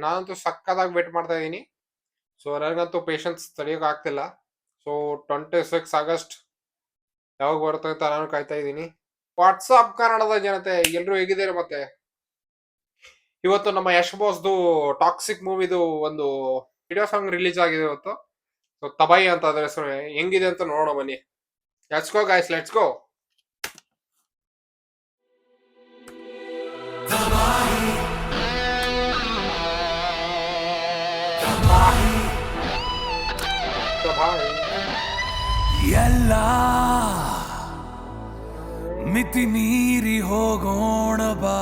ನಾನಂತೂ ಸಕ್ಕದಾಗಿ ವೇಟ್ ಮಾಡ್ತಾ ಇದ್ದೀನಿ. ಸೊ ನನಗಂತೂ ಪೇಷನ್ಸ್ ತಡೆಯೋಕೆ ಆಗ್ತಿಲ್ಲ. ಸೊ 26 ಆಗಸ್ಟ್ ಯಾವಾಗ ಬರುತ್ತೆ ಅಂತ ನಾನು ಕಾಯ್ತಾ ಇದ್ದೀನಿ. ವಾಟ್ಸಾಪ್ ಕನ್ನಡದ ಜನತೆ ಎಲ್ರು ಹೇಗಿದ್ದೀರಾ? ಮತ್ತೆ ಇವತ್ತು ನಮ್ಮ ಯಶ್ ಬಾಸ್ದು ಟಾಕ್ಸಿಕ್ ಮೂವಿದು ಒಂದು ವಿಡಿಯೋ ಸಾಂಗ್ ರಿಲೀಸ್ ಆಗಿದೆ ಇವತ್ತು. ಸೊ ತಬಾಯಿ ಅಂತ ಅದ್ರ ಹೆಸರು. ಹೆಂಗಿದೆ ಅಂತ ನೋಡೋಣ ಬನ್ನಿ. Let's go guys, let's go. ಎಲ್ಲ ಮಿತಿ ಮೀರಿ ಹೋಗೋಣ ಬಾ.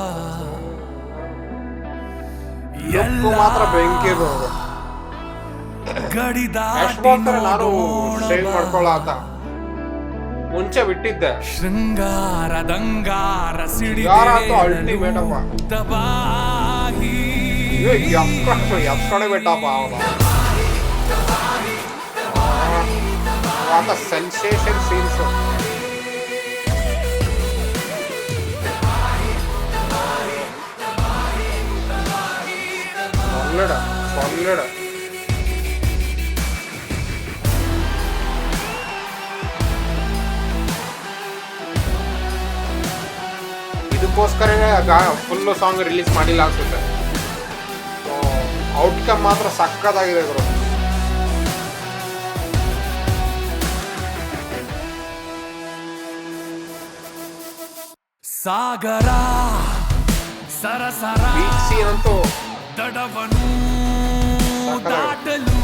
ಲುಕ್ ಮಾತ್ರ ಬೆಂಕಿ ಗಡಿ ಯಶ್ ದಾಟಿ ಬಾಸ್ ನಾನು ನೋಡೋಣ ಶೇವ್ ಬಾ. ಮಾಡ್ಕೊಳ್ಳ ಅಂತ ಮುಂಚೆ ಬಿಟ್ಟಿದ್ದೆ. ಶೃಂಗಾರದಂಗಾರ ಯಾರ ಅಂತೂ ಅಲ್ಟಿಮೇಟ್ ಅಪ್ಪ. ತಬಾಹಿ ಎಪ್ಸ್ಕೊಂಡೆ ಬಿಟ್ಟಪ್ಪ ಅವನು. What a sensation scenes. Solid. ಇದಕ್ಕೋಸ್ಕರ ಫುಲ್ ಸಾಂಗ್ ರಿಲೀಸ್ ಮಾಡಿಲ್ಲ ಅನ್ಸುತ್ತೆ. ಔಟ್ಕಮ್ ಮಾತ್ರ ಸಕ್ಕತ್ತಾಗಿದೆ ಗುರು. ಸಾಗರ ಸರಸರ ಬೀಚ್ ಸೀನ್ ಅಂತೂ ದಡವನು ದಾಟಲು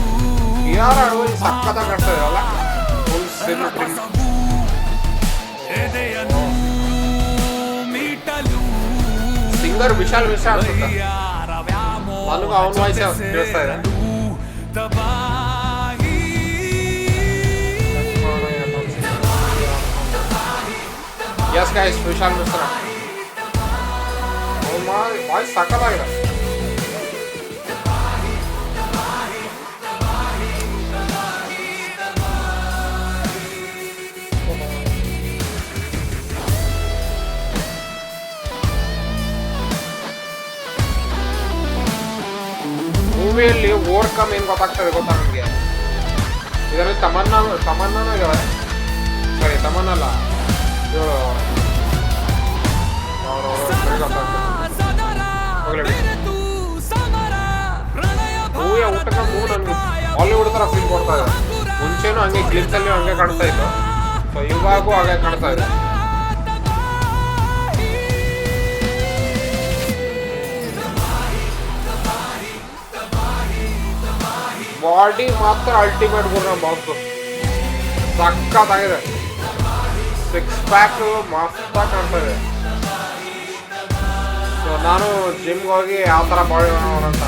ಯಾರ ಅಡುಗೆ ಸಕ್ಕತ್ತಾಗಿ ಕಾಣ್ತದೆ ಅಲ್ಲ. ಫುಲ್ ಸಿಲ್ ಎದೆಯನ್ನು ಮೀಟಲು ಸಿಂಗರ್ ವಿಶಾಲ್ ಮಿಶ್ರಾ ಅನ್ಸುತ್ತೆ. ನನಗೂ ಅವನ ವಾಯ್ಸ್ ಕೇಳಿಸ್ತಾ ಇದೆ. ತಬಾಹಿ ಎಸ್ ಗೈಸ್, ವಿಶಾಲ್ ಮಿಶ್ರಾ ಅವನ ವಾಯ್ಸ್ ಸಕ್ಕತ್ತಾಗಿದೆ. ಮೂವಿಯಲ್ಲಿ ಓವರ್ಕಮ್ ಏನ್ ಗೊತ್ತಾಗ್ತದೆ ಗೊತ್ತಾ ನನಗೆ? ಇದರಲ್ಲಿ ತಮನ್ನಾನು ಇದಾವೆ. ಸರಿ, ತಮನ್ನಲ್ಲ, ಇವಳು ಮೂವಿಯ ಊಟಕ ಮೂವ್ ನನ್ಗೆ ಹಾಲಿವುಡ್ ತರ ಫೀಲ್ ಕೊಡ್ತಾ ಇದೆ. ಮುಂಚೆನೂ ಹಂಗೆ ಕ್ಲಿಪ್ಸ್ ಅಲ್ಲಿ ಹಂಗೆ ಕಾಣ್ತಾ ಇತ್ತು. ಸೊ ಇವಾಗೂ ಹಾಗೆ ಕಾಣ್ತಾ ಇದೆ. ಬಾಡಿ ಮಾತ್ರ ಅಲ್ಟಿಮೇಟ್ ಗುರು ಬಾಕ್ಸು ಸಕ್ಕತ್ತಾಗಿದೆ. 6 ಪ್ಯಾಕ್ ಮಸ್ತಾಗಿ ಕಾಣ್ತಾ ಇದೆ. ಸೊ ನಾನು ಜಿಮ್ಗೆ ಹೋಗಿ ಯಾವ ಥರ ಬಾಡಿ ಮಾಡೋಣ ಅಂತ.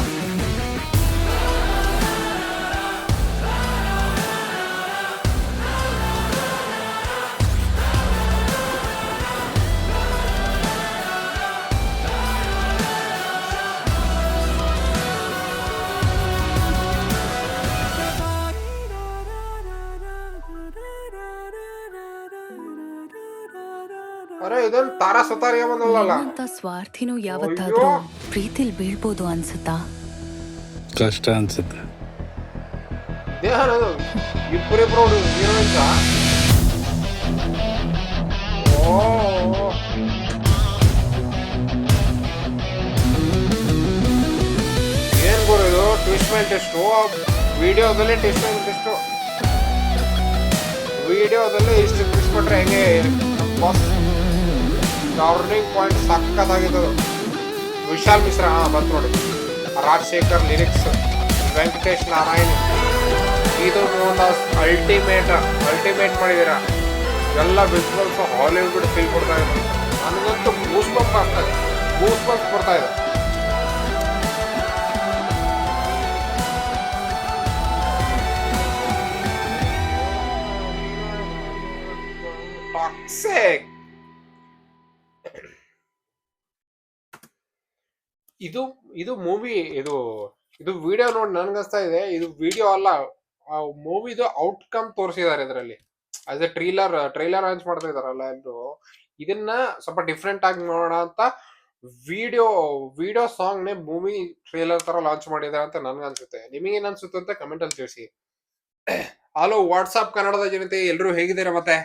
ಅರೆ ಇದೊಂದು ತಾರಾ ಸುತಾರಿಯ ಬಂದಲ್ಲ. ಸ್ವಾರ್ಥಿನೂ ಯಾವತ್ತಾದ್ರೂ ಪ್ರೀತಿಲ್ ಬೀಳ್ಬೋದು ಅನ್ಸುತ್ತಾ? ಕಷ್ಟ ಅನ್ಸುತ್ತೆ. ದೇಹನದು ಇಬ್ಬರಿಬ್ರು ಹೀರೋಯಿನ್ಸ. ಓ ಏನ್ ಗುರು ಇದು? ಟ್ವಿಸ್ಟ್ ಮೇಲೆ ಟೆಸ್ಟು, ವಿಡಿಯೋದಲ್ಲಿ ಟೆಸ್ಟ್ ಮೇಲೆ ಟೆಸ್ಟು. ವಿಡಿಯೋದಲ್ಲಿ ಇಷ್ಟು ಟ್ವಿಸ್ಟ್ ಕೊಟ್ರೆ ಹೆಂಗೆ ಬಾಸ್? ಟರ್ನಿಂಗ್ ಪಾಯಿಂಟ್ ಸಕ್ಕತ್ತಾಗಿದ್ದು. ವಿಶಾಲ್ ಮಿಶ್ರಾ ಬಂತು ನೋಡಿ. ರಾಜಶೇಖರ್ ಲಿರಿಕ್ಸ್, ವೆಂಕಟೇಶ್ ನಾರಾಯಣ್, ಇದು ಮೋಹನ್ದಾಸ್ ಅಲ್ಟಿಮೇಟ್ ಮಾಡಿದ್ದೀರಾ. ಎಲ್ಲ ವಿಜುವಲ್ಸ್ ಹಾಲಿವುಡ್ ಫೀಲ್ ಕೊಡ್ತಾ ಇದೆ. ನನಗಂತೂ ಗೂಸ್ ಬಂಪ್ಸ್ ಕೊಡ್ತಾ ಇದೆ. ಟಾಕ್ಸಿಕ್ ಇದು ಮೂವಿ. ಇದು ವಿಡಿಯೋ ನೋಡಿ ನನ್ಗನ್ಸ್ತಾ ಇದೆ ಇದು ವಿಡಿಯೋ ಅಲ್ಲ, ಆ ಮೂವಿದು ಔಟ್ಕಮ್ ತೋರಿಸಿದ್ದಾರೆ ಇದರಲ್ಲಿ. ಆಸ್ ಎ ಟ್ರೈಲರ್ ಲಾಂಚ್ ಮಾಡ್ತಾ ಇದಾರಲ್ಲ ಎಲ್ರು. ಇದನ್ನ ಸ್ವಲ್ಪ ಡಿಫ್ರೆಂಟ್ ಆಗಿ ನೋಡೋಣ ಅಂತ ವಿಡಿಯೋ ವಿಡಿಯೋ ಸಾಂಗ್ ನೇ ಮೂವಿ ಟ್ರೇಲರ್ ತರ ಲಾಂಚ್ ಮಾಡಿದ್ದಾರೆ ಅಂತ ನನ್ಗೆ ಅನ್ಸುತ್ತೆ. ನಿಮಗೆ ಏನ್ ಅನ್ಸುತ್ತೆ ಅಂತ ಕಮೆಂಟ್ ಅಲ್ಲಿ ತಿಳಿಸಿ. ಹಲೋ ವಾಟ್ಸ್ಆಪ್ ಕನ್ನಡದ ಜನತೆ, ಎಲ್ಲರೂ ಹೇಗಿದ್ದೀರಾ ಮತ್ತೆ?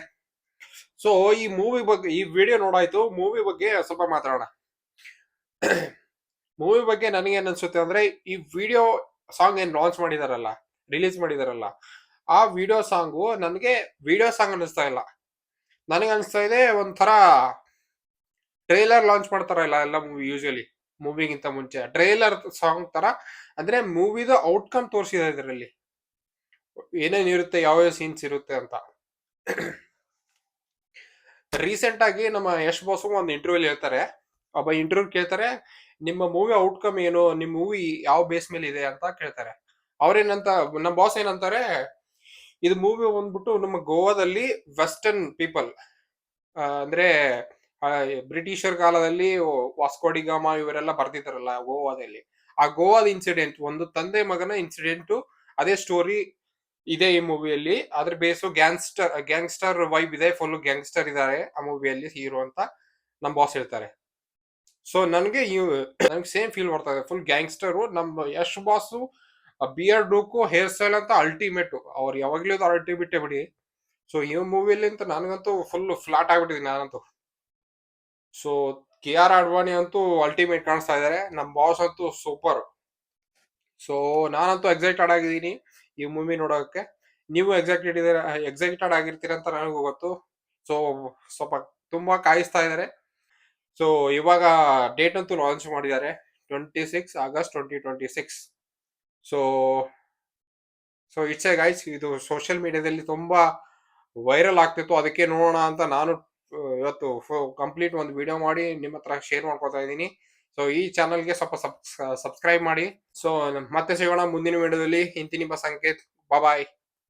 ಸೊ ಈ ಮೂವಿ ಬಗ್ಗೆ, ಈ ವಿಡಿಯೋ ನೋಡಾಯ್ತು, ಮೂವಿ ಬಗ್ಗೆ ಸ್ವಲ್ಪ ಮಾತಾಡೋಣ. ಮೂವಿ ಬಗ್ಗೆ ನನಗೆ ಏನ್ ಅನ್ಸುತ್ತೆ ಅಂದ್ರೆ, ಈ ವಿಡಿಯೋ ಸಾಂಗ್ ಏನ್ ಲಾಂಚ್ ಮಾಡಿದಾರಲ್ಲ, ರಿಲೀಸ್ ಮಾಡಿದಾರಲ್ಲ, ಆ ವಿಡಿಯೋ ಸಾಂಗು ನನಗೆ ವಿಡಿಯೋ ಸಾಂಗ್ ಅನ್ನಿಸ್ತಾ ಇಲ್ಲ. ನನಗೆ ಅನಿಸ್ತಾ ಇದೆ ಒಂಥರ ಟ್ರೇಲರ್ ಲಾಂಚ್ ಮಾಡ್ತಾರಲ್ಲ ಎಲ್ಲ ಮೂವಿ, ಯೂಶಲಿ ಮೂವಿಗಿಂತ ಮುಂಚೆ ಟ್ರೇಲರ್ ಸಾಂಗ್ ತರ, ಅಂದ್ರೆ ಮೂವಿದ ಔಟ್ಕಮ್ ತೋರಿಸಿದೆ ಇದರಲ್ಲಿ, ಏನೇನ್ ಇರುತ್ತೆ, ಯಾವ ಸೀನ್ಸ್ ಇರುತ್ತೆ ಅಂತ. ರೀಸೆಂಟ್ ಆಗಿ ನಮ್ಮ ಯಶ್ ಬಾಸು ಒಂದು ಇಂಟರ್ವ್ಯೂ ಹೇಳ್ತಾರೆ, ಒಬ್ಬ ಇಂಟರ್ವ್ಯೂ ಕೇಳ್ತಾರೆ, ನಿಮ್ಮ ಮೂವಿ ಔಟ್ಕಮ್ ಏನು, ನಿಮ್ ಮೂವಿ ಯಾವ ಬೇಸ್ ಮೇಲೆ ಇದೆ ಅಂತ ಕೇಳ್ತಾರೆ. ಅವ್ರೇನಂತ, ನಮ್ಮ ಬಾಸ್ ಏನಂತಾರೆ, ಇದು ಮೂವಿ ಬಂದ್ಬಿಟ್ಟು ನಮ್ಮ ಗೋವಾದಲ್ಲಿ ವೆಸ್ಟರ್ನ್ ಪೀಪಲ್, ಅಂದ್ರೆ ಬ್ರಿಟಿಷರ್ ಕಾಲದಲ್ಲಿ ವಾಸ್ಕೋಡಿಗಾಮ ಇವರೆಲ್ಲ ಬರ್ತಿದ್ದಾರಲ್ಲ ಗೋವಾದಲ್ಲಿ, ಆ ಗೋವಾದ ಇನ್ಸಿಡೆಂಟ್, ಒಂದು ತಂದೆ ಮಗನ ಇನ್ಸಿಡೆಂಟ್, ಅದೇ ಸ್ಟೋರಿ ಇದೆ ಈ ಮೂವಿಯಲ್ಲಿ. ಅದ್ರ ಬೇಸು ಗ್ಯಾಂಗ್ಸ್ಟರ್ ವೈಬ್ ಇದೆ, ಫುಲ್ ಗ್ಯಾಂಗ್ಸ್ಟರ್ ಇದಾರೆ ಆ ಮೂವಿಯಲ್ಲಿ ಹೀರೋ ಅಂತ ನಮ್ ಬಾಸ್ ಹೇಳ್ತಾರೆ. ಸೊ ನನ್ಗೆ ಸೇಮ್ ಫೀಲ್ ಬರ್ತಾ ಇದೆ, ಫುಲ್ ಗ್ಯಾಂಗ್ಸ್ಟರ್. ನಮ್ Yash boss beard look, hair style ಅಂತ ಅಲ್ಟಿಮೇಟ್, ಅವ್ರು ಯಾವಾಗ್ಲೂ ಅಲ್ಟಿಮೇಟ್ ಬಿಡಿ. ಸೊ ಈ ಮೂವಿಯಲ್ಲಿ ಅಂತ ನನಗಂತೂ ಫುಲ್ ಫ್ಲಾಟ್ ಆಗ್ಬಿಟ್ಟಿದ್ದೀನಿ ನಾನಂತೂ. ಸೊ KR ಅಡ್ವಾಣಿ ಅಂತೂ ಅಲ್ಟಿಮೇಟ್ ಕಾಣಿಸ್ತಾ ಇದಾರೆ, ನಮ್ ಬಾಸ್ ಅಂತೂ ಸೂಪರ್. ಸೊ ನಾನಂತೂ ಎಕ್ಸೈಟೆಡ್ ಆಗಿದ್ದೀನಿ ಈ ಮೂವಿ ನೋಡೋಕೆ. ನೀವು ಎಕ್ಸೈಟೆಡ್ ಆಗಿರ್ತೀರ ಅಂತ ನನಗೂ ಗೊತ್ತು. ಸೊ ಸ್ವಲ್ಪ ತುಂಬಾ ಕಾಯಿಸ್ತಾ ಇದಾರೆ. ಸೊ ಇವಾಗ ಡೇಟ್ ಅಂತೂ ಲಾಂಚ್ ಮಾಡಿದ್ದಾರೆ, 26 August 2026. So it's A guys, ಇದು ಸೋಷಿಯಲ್ ಮೀಡಿಯಾದಲ್ಲಿ ತುಂಬಾ ವೈರಲ್ ಆಗ್ತಿತ್ತು, ಅದಕ್ಕೆ ನೋಡೋಣ ಅಂತ ನಾನು ಇವತ್ತು ಕಂಪ್ಲೀಟ್ ಒಂದು ವಿಡಿಯೋ ಮಾಡಿ ನಿಮ್ಮ ಹತ್ರ ಶೇರ್ ಮಾಡ್ಕೊತಾ ಇದ್ದೀನಿ. ಸೊ ಈ ಚಾನಲ್ಗೆ ಸ್ವಲ್ಪ ಸಬ್ಸ್ಕ್ರೈಬ್ ಮಾಡಿ. ಸೊ ಮತ್ತೆ ಸಿಗೋಣ ಮುಂದಿನ ವಿಡಿಯೋದಲ್ಲಿ. ಇಂತಿ ನಿಮ್ಮ ಸಂಕೇತ್. ಬಾಯ್.